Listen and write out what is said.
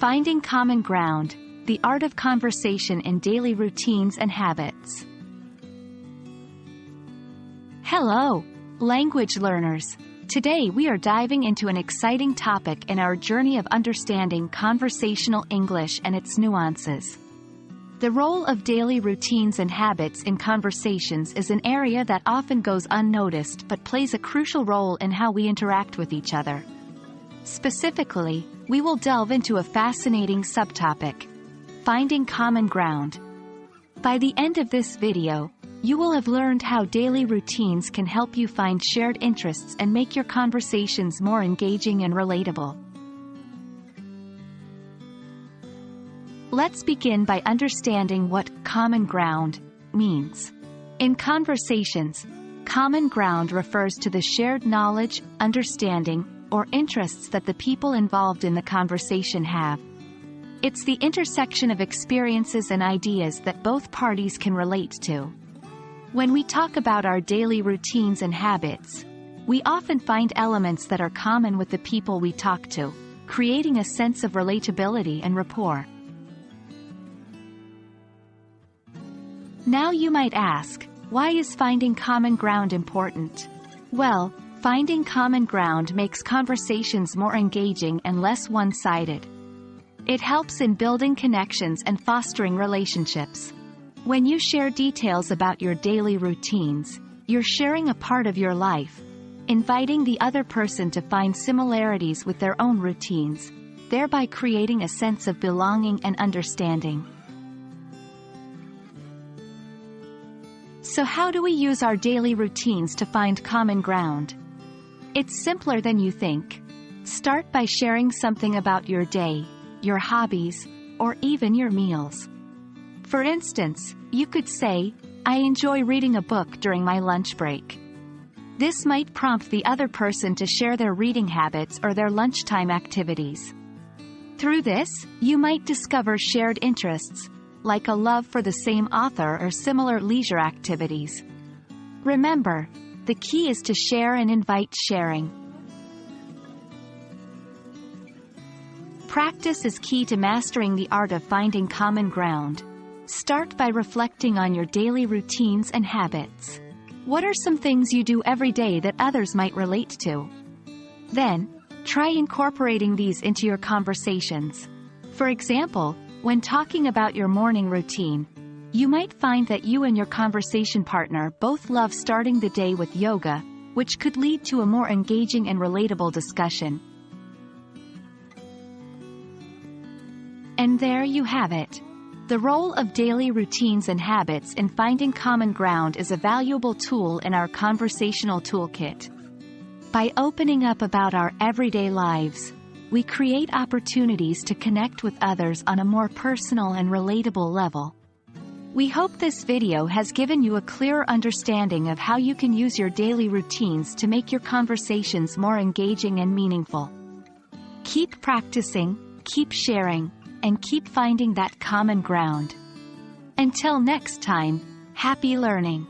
Finding common ground, the art of conversation in daily routines and habits. Hello, language learners. Today we are diving into an exciting topic in our journey of understanding conversational English and its nuances. The role of daily routines and habits in conversations is an area that often goes unnoticed but plays a crucial role in how we interact with each other. Specifically, we will delve into a fascinating subtopic: finding common ground. By the end of this video, you will have learned how daily routines can help you find shared interests and make your conversations more engaging and relatable. Let's begin by understanding what common ground means. In conversations, common ground refers to the shared knowledge, understanding, or interests that the people involved in the conversation have. It's the intersection of experiences and ideas that both parties can relate to. When we talk about our daily routines and habits, we often find elements that are common with the people we talk to, creating a sense of relatability and rapport. Now you might ask, why is finding common ground important? Well, finding common ground makes conversations more engaging and less one-sided. It helps in building connections and fostering relationships. When you share details about your daily routines, you're sharing a part of your life, inviting the other person to find similarities with their own routines, thereby creating a sense of belonging and understanding. So how do we use our daily routines to find common ground? It's simpler than you think. Start by sharing something about your day, your hobbies, or even your meals. For instance, you could say, "I enjoy reading a book during my lunch break." This might prompt the other person to share their reading habits or their lunchtime activities. Through this, you might discover shared interests, like a love for the same author or similar leisure activities. Remember, the key is to share and invite sharing. Practice is key to mastering the art of finding common ground. Start by reflecting on your daily routines and habits. What are some things you do every day that others might relate to? Then, try incorporating these into your conversations. For example, when talking about your morning routine, you might find that you and your conversation partner both love starting the day with yoga, which could lead to a more engaging and relatable discussion. And there you have it. The role of daily routines and habits in finding common ground is a valuable tool in our conversational toolkit. By opening up about our everyday lives, we create opportunities to connect with others on a more personal and relatable level. We hope this video has given you a clearer understanding of how you can use your daily routines to make your conversations more engaging and meaningful. Keep practicing, keep sharing, and keep finding that common ground. Until next time, happy learning!